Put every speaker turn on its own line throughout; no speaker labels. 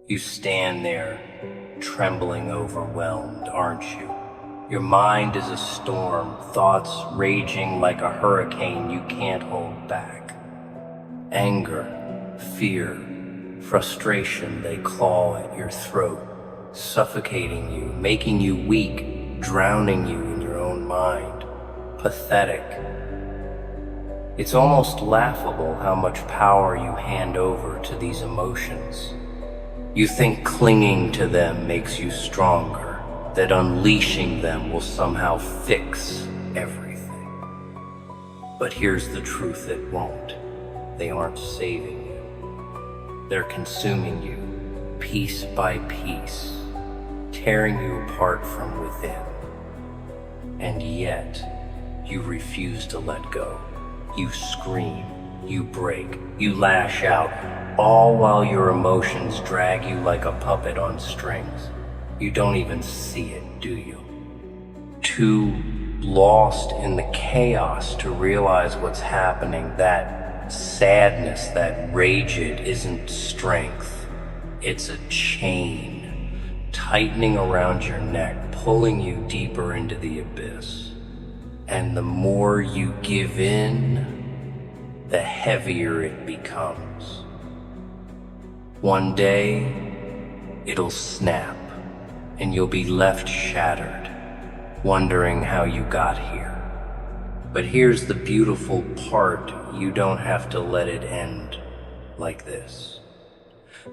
You stand there, trembling, overwhelmed, aren't you? Your mind is a storm, thoughts raging like a hurricane you can't hold back. Anger, fear, frustration, they claw at your throat, suffocating you, making you weak, drowning you in your own mind. Pathetic. It's almost laughable how much power you hand over to these emotions. You think clinging to them makes you stronger, that unleashing them will somehow fix everything. But here's the truth: it won't. They aren't saving you. They're consuming you, piece by piece, tearing you apart from within. And yet, you refuse to let go. You scream, you break, you lash out, all while your emotions drag you like a puppet on strings. You don't even see it, do you? Too lost in the chaos to realize what's happening. That sadness, that rage, it isn't strength. It's a chain, tightening around your neck, pulling you deeper into the abyss. And the more you give in, the heavier it becomes. One day, it'll snap, and you'll be left shattered, wondering how you got here. But here's the beautiful part: you don't have to let it end like this.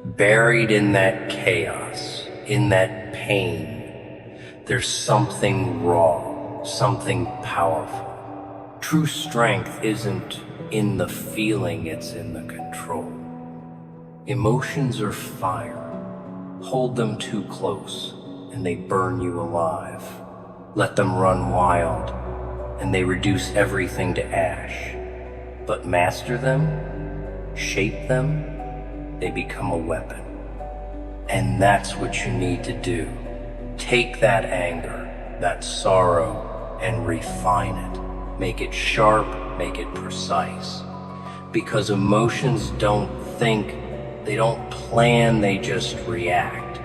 Buried in that chaos, in that pain, there's something raw, something powerful. True strength isn't in the feeling, it's in the control. Emotions are fire. Hold them too close, and they burn you alive. Let them run wild, and they reduce everything to ash. But master them, shape them, they become a weapon. And that's what you need to do. Take that anger, that sorrow, and refine it. Make it sharp, make it precise. Because emotions don't think, they don't plan, they just react.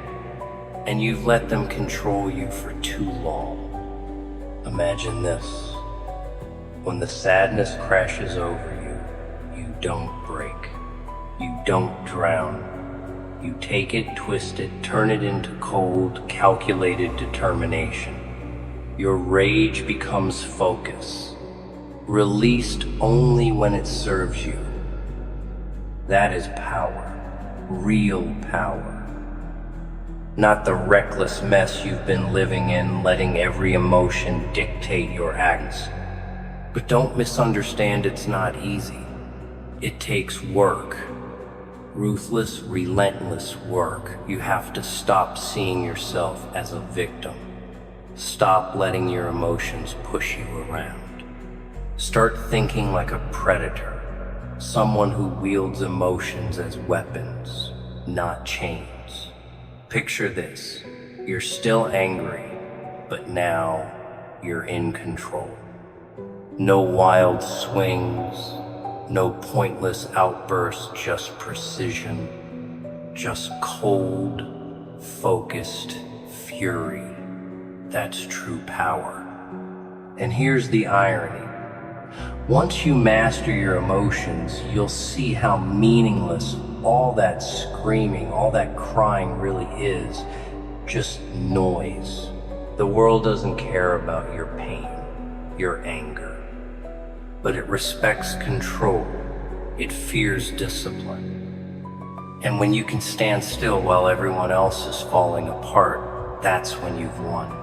And you've let them control you for too long. Imagine this: when the sadness crashes over you, you don't break, you don't drown. You take it, twist it, turn it into cold, calculated determination. Your rage becomes focus, released only when it serves you. That is power, real power. Not the reckless mess you've been living in, letting every emotion dictate your acts. But don't misunderstand, it's not easy. It takes work. Ruthless, relentless work. You have to stop seeing yourself as a victim. Stop letting your emotions push you around. Start thinking like a predator, someone who wields emotions as weapons, not chains. Picture this: you're still angry, but now you're in control. No wild swings, no pointless outbursts, just precision, just cold, focused fury. That's true power. And here's the irony: once you master your emotions, you'll see how meaningless all that screaming, all that crying really is. Just noise. The world doesn't care about your pain, your anger, but it respects control. It fears discipline. And when you can stand still while everyone else is falling apart, that's when you've won.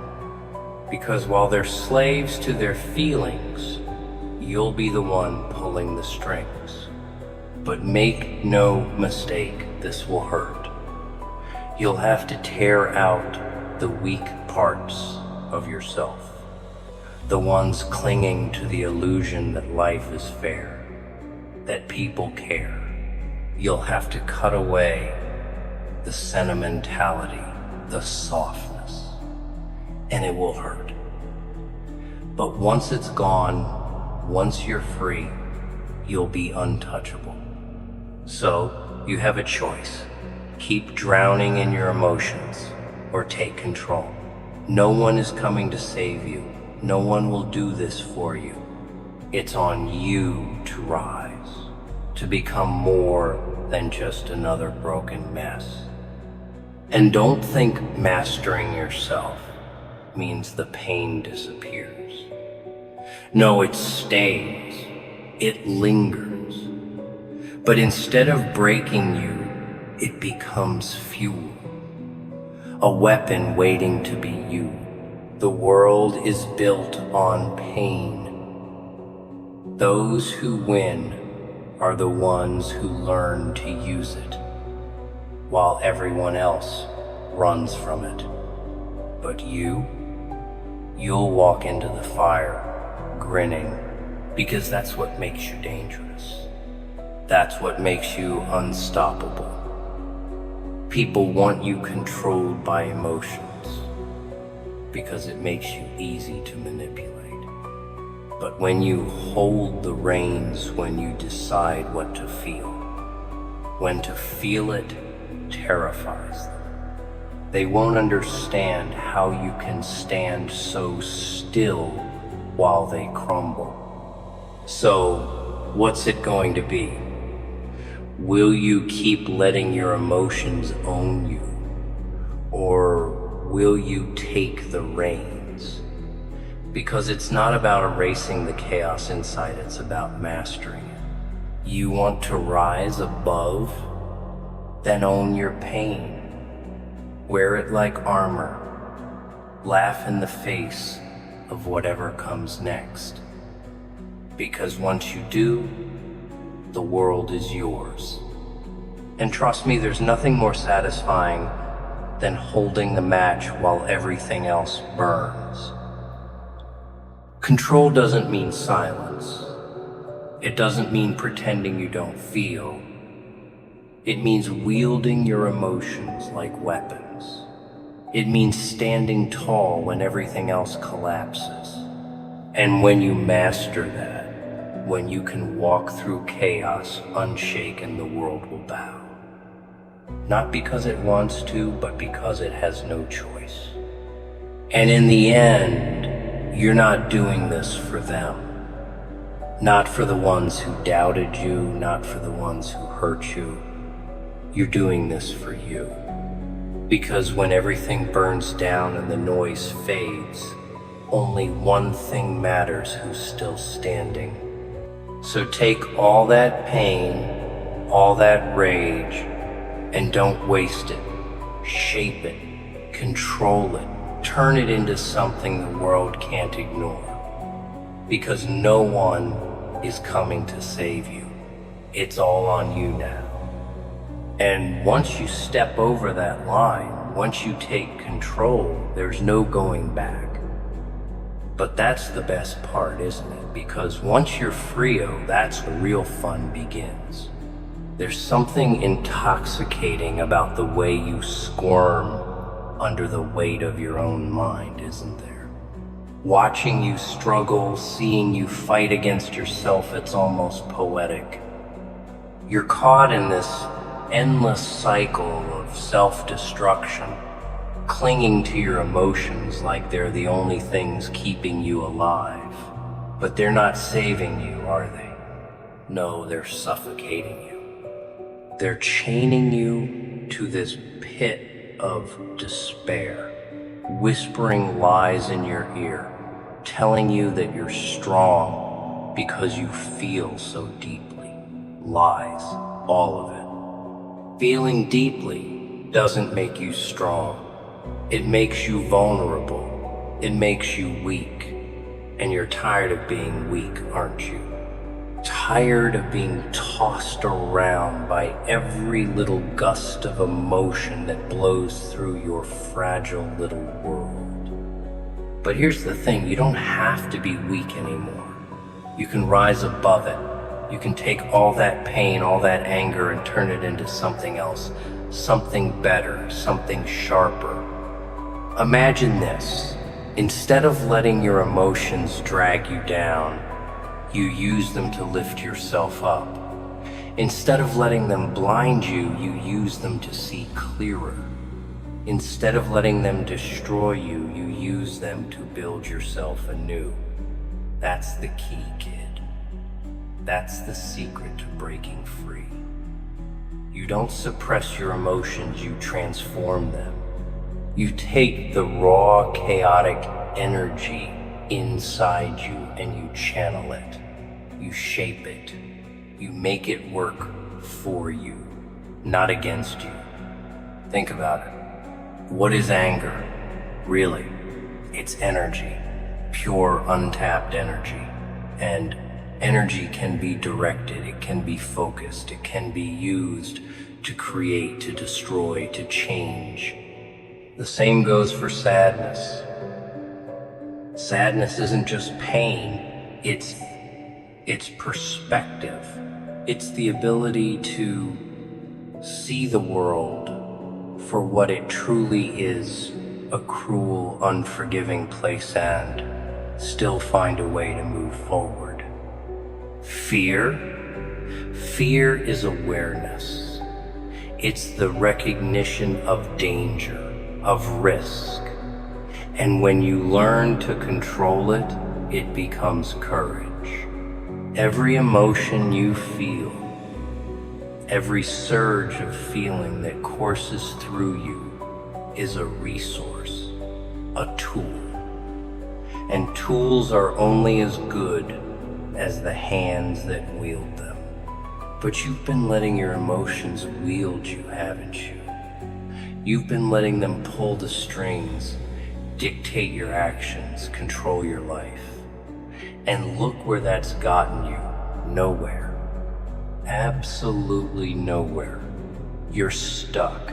Because while they're slaves to their feelings, you'll be the one pulling the strings. But make no mistake, this will hurt. You'll have to tear out the weak parts of yourself, the ones clinging to the illusion that life is fair, that people care. You'll have to cut away the sentimentality, the softness, and it will hurt. But once it's gone, once you're free, you'll be untouchable. So you have a choice. Keep drowning in your emotions or take control. No one is coming to save you. No one will do this for you. It's on you to rise, to become more than just another broken mess. And don't think mastering yourself means the pain disappears. No, it stays. It lingers. But instead of breaking you, it becomes fuel. A weapon waiting to be used. The world is built on pain. Those who win are the ones who learn to use it, while everyone else runs from it. But you'll walk into the fire, grinning, because that's what makes you dangerous. That's what makes you unstoppable. People want you controlled by emotions, because it makes you easy to manipulate. But when you hold the reins, when you decide what to feel, when to feel it terrifies them. They won't understand how you can stand so still while they crumble. So, what's it going to be? Will you keep letting your emotions own you? Or will you take the reins? Because it's not about erasing the chaos inside, it's about mastering it. You want to rise above? Then own your pain. Wear it like armor. Laugh in the face of whatever comes next. Because once you do, the world is yours. And trust me, there's nothing more satisfying than holding the match while everything else burns. Control doesn't mean silence. It doesn't mean pretending you don't feel. It means wielding your emotions like weapons. It means standing tall when everything else collapses. And when you master that, when you can walk through chaos unshaken, the world will bow. Not because it wants to, but because it has no choice. And in the end, you're not doing this for them. Not for the ones who doubted you, not for the ones who hurt you. You're doing this for you. Because when everything burns down and the noise fades, only one thing matters: who's still standing. So take all that pain, all that rage, and don't waste it. Shape it, control it, turn it into something the world can't ignore. Because no one is coming to save you. It's all on you now. And once you step over that line, once you take control, there's no going back. But that's the best part, isn't it? Because once you're Frio, that's when real fun begins. There's something intoxicating about the way you squirm under the weight of your own mind, isn't there? Watching you struggle, seeing you fight against yourself, it's almost poetic. You're caught in this endless cycle of self-destruction, clinging to your emotions like they're the only things keeping you alive. But they're not saving you, are they? No, they're suffocating you. They're chaining you to this pit of despair, whispering lies in your ear, telling you that you're strong because you feel so deeply. Lies, all of it. Feeling deeply doesn't make you strong. It makes you vulnerable. It makes you weak. And you're tired of being weak, aren't you? Tired of being tossed around by every little gust of emotion that blows through your fragile little world. But here's the thing, you don't have to be weak anymore. You can rise above it. You can take all that pain, all that anger, and turn it into something else, something better, something sharper. Imagine this. Instead of letting your emotions drag you down, you use them to lift yourself up. Instead of letting them blind you, you use them to see clearer. Instead of letting them destroy you, you use them to build yourself anew. That's the key, kid. That's the secret to breaking free. You don't suppress your emotions, you transform them. You take the raw, chaotic energy inside you and you channel it. You shape it. You make it work for you, not against you. Think about it. What is anger? Really, it's energy, pure untapped energy. And energy can be directed, it can be focused, it can be used to create, to destroy, to change. The same goes for sadness. Sadness isn't just pain, it's perspective. It's the ability to see the world for what it truly is, a cruel, unforgiving place, and still find a way to move forward. Fear is awareness. It's the recognition of danger, of risk. And when you learn to control it, it becomes courage. Every emotion you feel, every surge of feeling that courses through you is a resource, a tool. And tools are only as good as the hands that wield them. But you've been letting your emotions wield you, haven't you? You've been letting them pull the strings, dictate your actions, control your life. And look where that's gotten you. Nowhere. Absolutely nowhere. You're stuck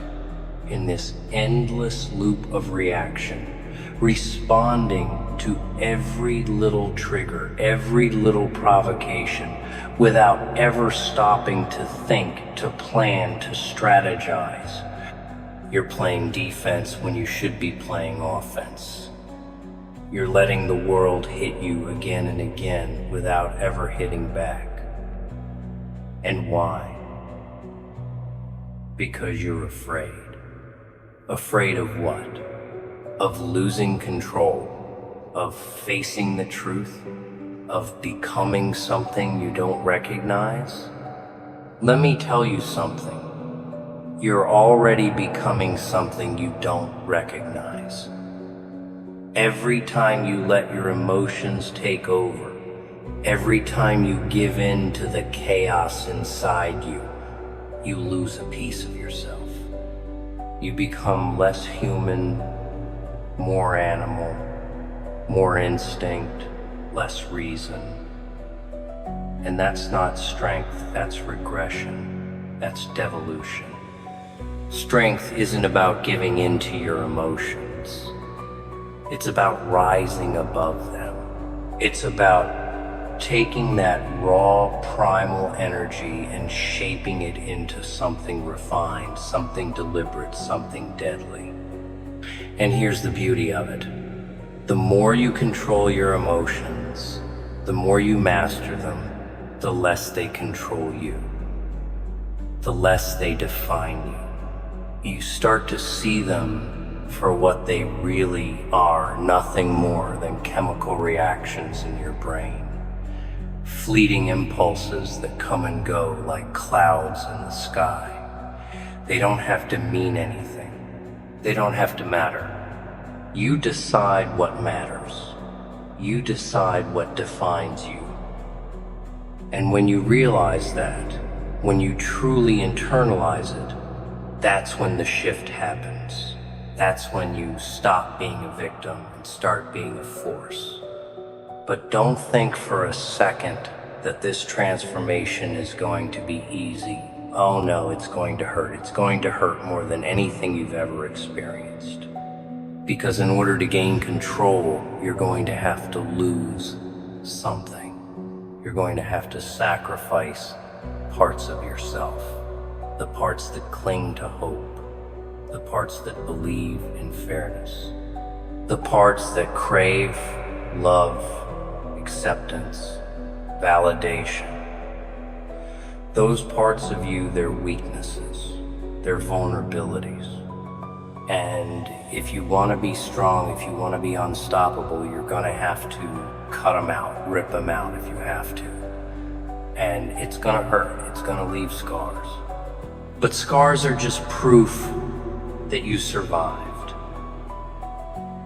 in this endless loop of reaction, responding to every little trigger, every little provocation, without ever stopping to think, to plan, to strategize. You're playing defense when you should be playing offense. You're letting the world hit you again and again without ever hitting back. And why? Because you're afraid. Afraid of what? Of losing control, of facing the truth, of becoming something you don't recognize? Let me tell you something. You're already becoming something you don't recognize. Every time you let your emotions take over, every time you give in to the chaos inside you, you lose a piece of yourself. You become less human, more animal, more instinct, less reason. And that's not strength, that's regression, that's devolution. Strength isn't about giving in to your emotions. It's about rising above them. It's about taking that raw primal energy and shaping it into something refined, something deliberate, something deadly. And here's the beauty of it. The more you control your emotions, the more you master them, the less they control you, the less they define you. You start to see them for what they really are, nothing more than chemical reactions in your brain. Fleeting impulses that come and go like clouds in the sky. They don't have to mean anything. They don't have to matter. You decide what matters. You decide what defines you. And when you realize that, when you truly internalize it, that's when the shift happens. That's when you stop being a victim and start being a force. But don't think for a second that this transformation is going to be easy. Oh no, it's going to hurt. It's going to hurt more than anything you've ever experienced. Because in order to gain control, you're going to have to lose something. You're going to have to sacrifice parts of yourself. The parts that cling to hope. The parts that believe in fairness. The parts that crave love, acceptance, validation. Those parts of you, they're weaknesses, they're vulnerabilities. And if you want to be strong, if you want to be unstoppable, you're going to have to cut them out, rip them out if you have to. And it's going to hurt, it's going to leave scars. But scars are just proof that you survived.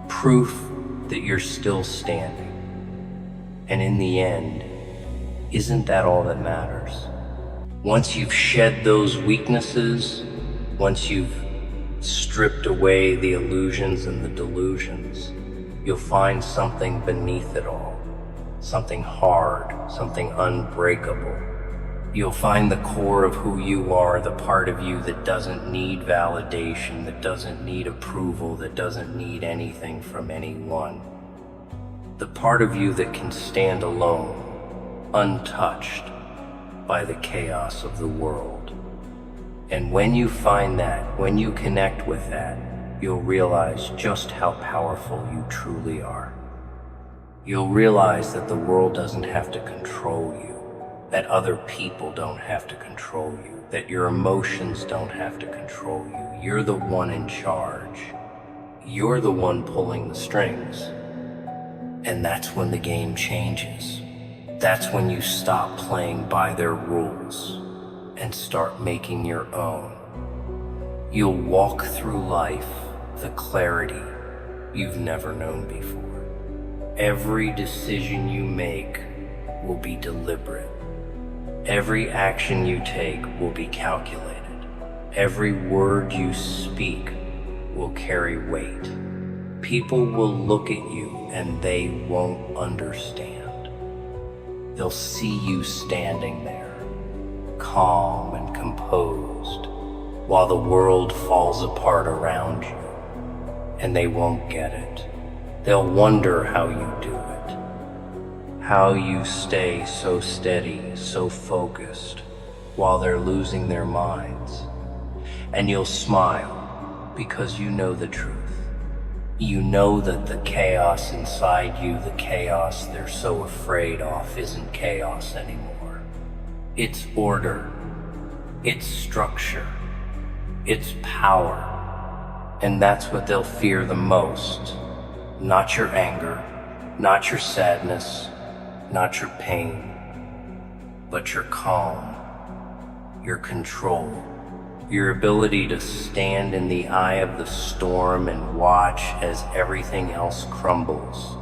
Proof that you're still standing. And in the end, isn't that all that matters? Once you've shed those weaknesses, once you've stripped away the illusions and the delusions, you'll find something beneath it all, something hard, something unbreakable. You'll find the core of who you are, the part of you that doesn't need validation, that doesn't need approval, that doesn't need anything from anyone. The part of you that can stand alone, untouched by the chaos of the world. And when you find that, when you connect with that, you'll realize just how powerful you truly are. You'll realize that the world doesn't have to control you, that other people don't have to control you, that your emotions don't have to control you. You're the one in charge. You're the one pulling the strings. And that's when the game changes. That's when you stop playing by their rules and start making your own. You'll walk through life the clarity you've never known before. Every decision you make will be deliberate. Every action you take will be calculated. Every word you speak will carry weight. People will look at you and they won't understand. They'll see you standing there, calm and composed, while the world falls apart around you, and they won't get it. They'll wonder how you do it, how you stay so steady, so focused, while they're losing their minds. And you'll smile because you know the truth. You know that the chaos inside you, the chaos they're so afraid of, isn't chaos anymore. It's order, it's structure, it's power, and that's what they'll fear the most. Not your anger, not your sadness, not your pain, but your calm, your control, your ability to stand in the eye of the storm and watch as everything else crumbles.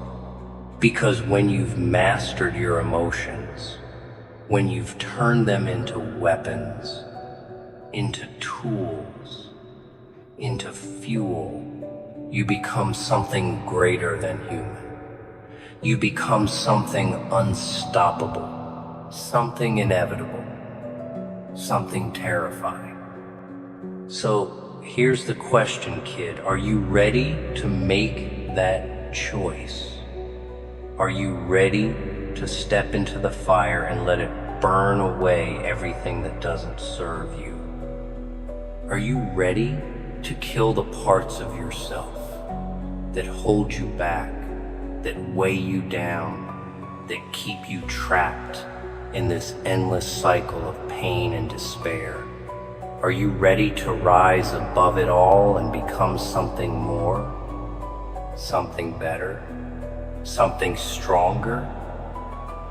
Because when you've mastered your emotions, when you've turned them into weapons, into tools, into fuel, you become something greater than human. You become something unstoppable, something inevitable, something terrifying. So here's the question, kid. Are you ready to make that choice? Are you ready to step into the fire and let it burn away everything that doesn't serve you? Are you ready to kill the parts of yourself that hold you back, that weigh you down, that keep you trapped in this endless cycle of pain and despair? Are you ready to rise above it all and become something more, something better, something stronger?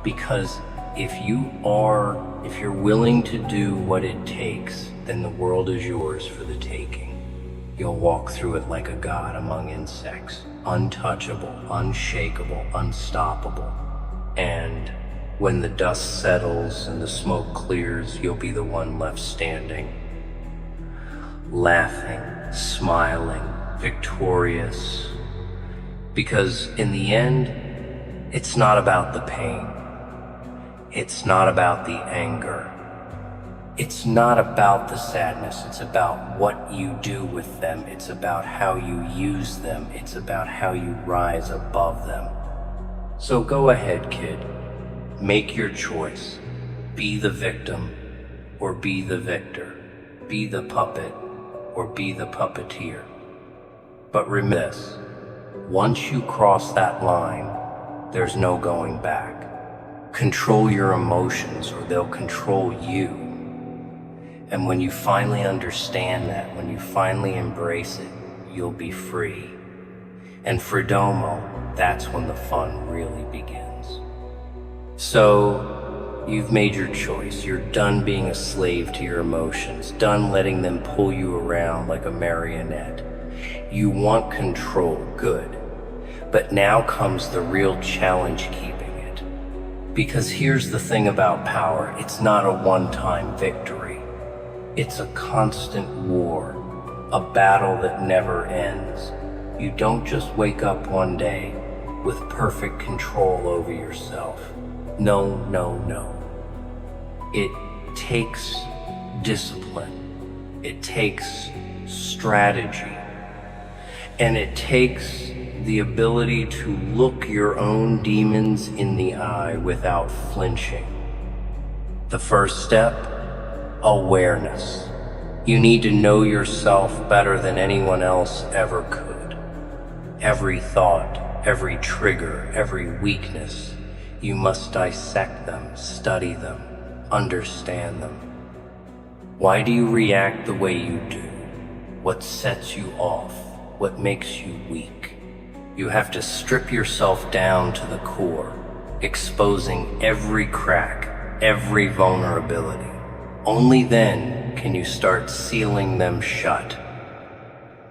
Because if you're willing to do what it takes, then the world is yours for the taking. You'll walk through it like a god among insects, untouchable, unshakable, unstoppable. And when the dust settles and the smoke clears, you'll be the one left standing, laughing, smiling, victorious. Because in the end, it's not about the pain. It's not about the anger. It's not about the sadness. It's about what you do with them. It's about how you use them. It's about how you rise above them. So go ahead, kid. Make your choice. Be the victim or be the victor. Be the puppet or be the puppeteer. But remember this, once you cross that line, there's no going back. Control your emotions or they'll control you. And when you finally understand that, when you finally embrace it, you'll be free. And for Domo, that's when the fun really begins. So, you've made your choice. You're done being a slave to your emotions, done letting them pull you around like a marionette. You want control, good. But now comes the real challenge keeping it. Because here's the thing about power, it's not a one-time victory. It's a constant war, a battle that never ends. You don't just wake up one day with perfect control over yourself. No, no, no. It takes discipline. It takes strategy. And it takes the ability to look your own demons in the eye without flinching. The first step, awareness. You need to know yourself better than anyone else ever could. Every thought, every trigger, every weakness, you must dissect them, study them, understand them. Why do you react the way you do? What sets you off? What makes you weak? You have to strip yourself down to the core, exposing every crack, every vulnerability. Only then can you start sealing them shut.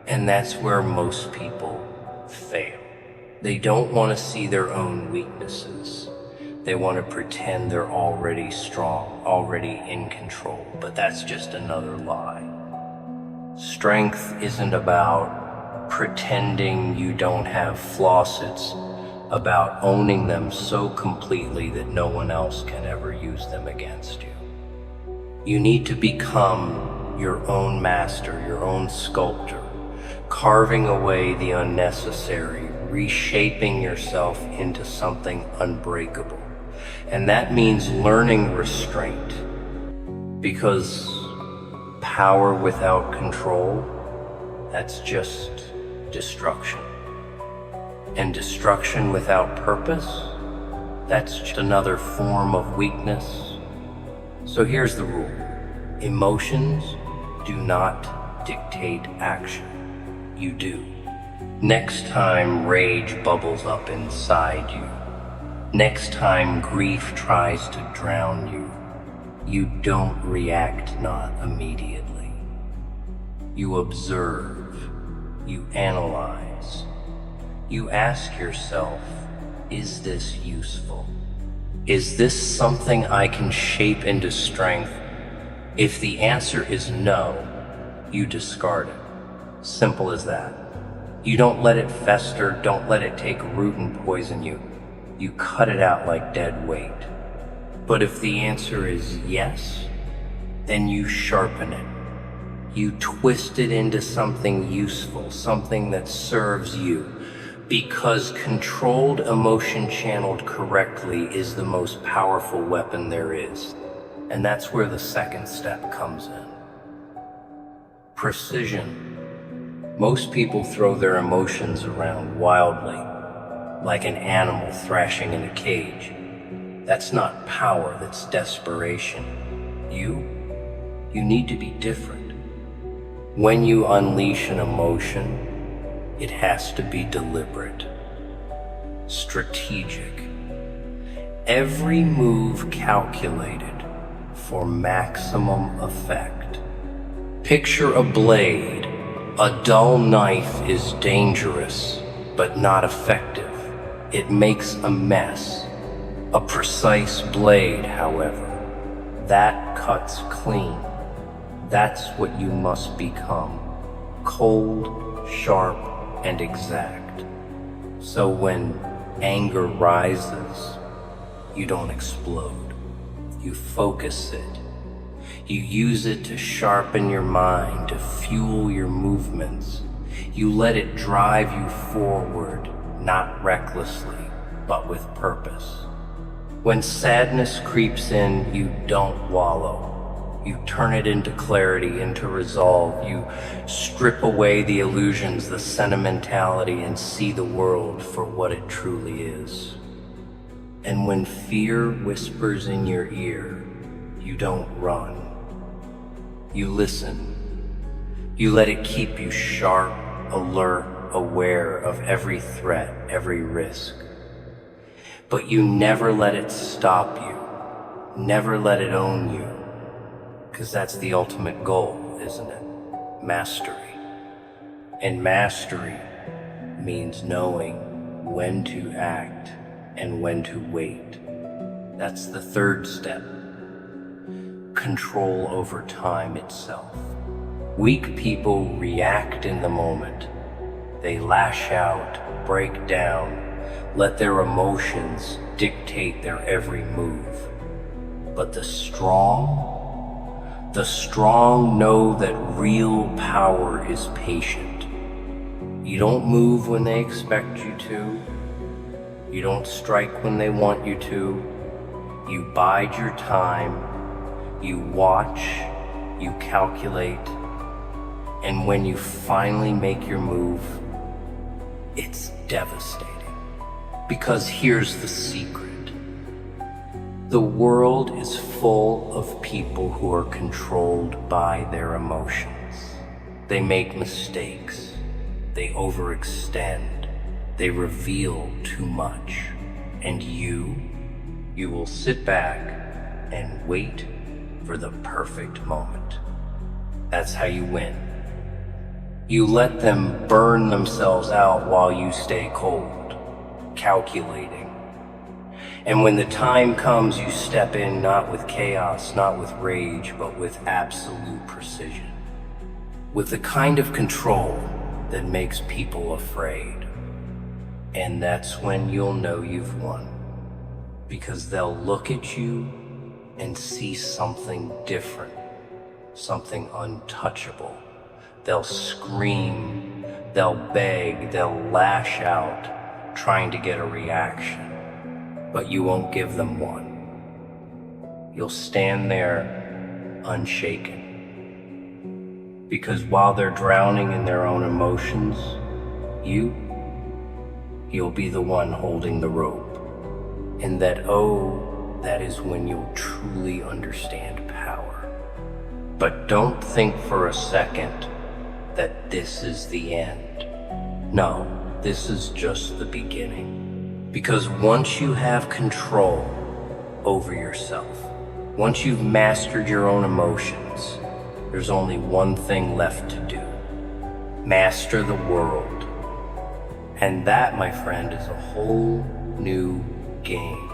And that's where most people fail. They don't want to see their own weaknesses. They want to pretend they're already strong, already in control, but that's just another lie. Strength isn't about pretending you don't have flaws. It's about owning them so completely that no one else can ever use them against you. You need to become your own master, your own sculptor, carving away the unnecessary, reshaping yourself into something unbreakable. And that means learning restraint, because power without control, that's just destruction. And destruction without purpose, that's just another form of weakness. So here's the rule. Emotions do not dictate action. You do. Next time rage bubbles up inside you, next time grief tries to drown you, you don't react not immediately. You observe, you analyze, you ask yourself, is this useful? Is this something I can shape into strength? If the answer is no, you discard it. Simple as that. You don't let it fester, don't let it take root and poison you. You cut it out like dead weight. But if the answer is yes, then you sharpen it. You twist it into something useful, something that serves you. Because controlled emotion channeled correctly is the most powerful weapon there is. And that's where the second step comes in. Precision. Most people throw their emotions around wildly, like an animal thrashing in a cage. That's not power, that's desperation. You need to be different. When you unleash an emotion, it has to be deliberate, strategic. Every move calculated for maximum effect. Picture a blade. A dull knife is dangerous, but not effective. It makes a mess. A precise blade, however, that cuts clean. That's what you must become. Cold, sharp, and exact. So when anger rises, you don't explode. You focus it. You use it to sharpen your mind, to fuel your movements. You let it drive you forward, not recklessly, but with purpose. When sadness creeps in, you don't wallow. You turn it into clarity, into resolve. You strip away the illusions, the sentimentality, and see the world for what it truly is. And when fear whispers in your ear, you don't run. You listen. You let it keep you sharp, alert, aware of every threat, every risk. But you never let it stop you. Never let it own you. Because that's the ultimate goal, isn't it? Mastery. And mastery means knowing when to act and when to wait. That's the third step. Control over time itself. Weak people react in the moment. They lash out, break down, let their emotions dictate their every move. But the strong know that real power is patient. You don't move when they expect you to. You don't strike when they want you to. You bide your time. You watch. You calculate. And when you finally make your move, it's devastating. Because here's the secret. The world is full of people who are controlled by their emotions. They make mistakes. They overextend. They reveal too much. And you will sit back and wait for the perfect moment. That's how you win. You let them burn themselves out while you stay cold, calculating. And when the time comes, you step in not with chaos, not with rage, but with absolute precision. With the kind of control that makes people afraid. And that's when you'll know you've won. Because they'll look at you and see something different, something untouchable. They'll scream, they'll beg, they'll lash out, trying to get a reaction. But you won't give them one. You'll stand there unshaken. Because while they're drowning in their own emotions, you'll be the one holding the rope. And that is when you'll truly understand power. But don't think for a second that this is the end. No, this is just the beginning. Because once you have control over yourself, once you've mastered your own emotions, there's only one thing left to do. Master the world. And that, my friend, is a whole new game.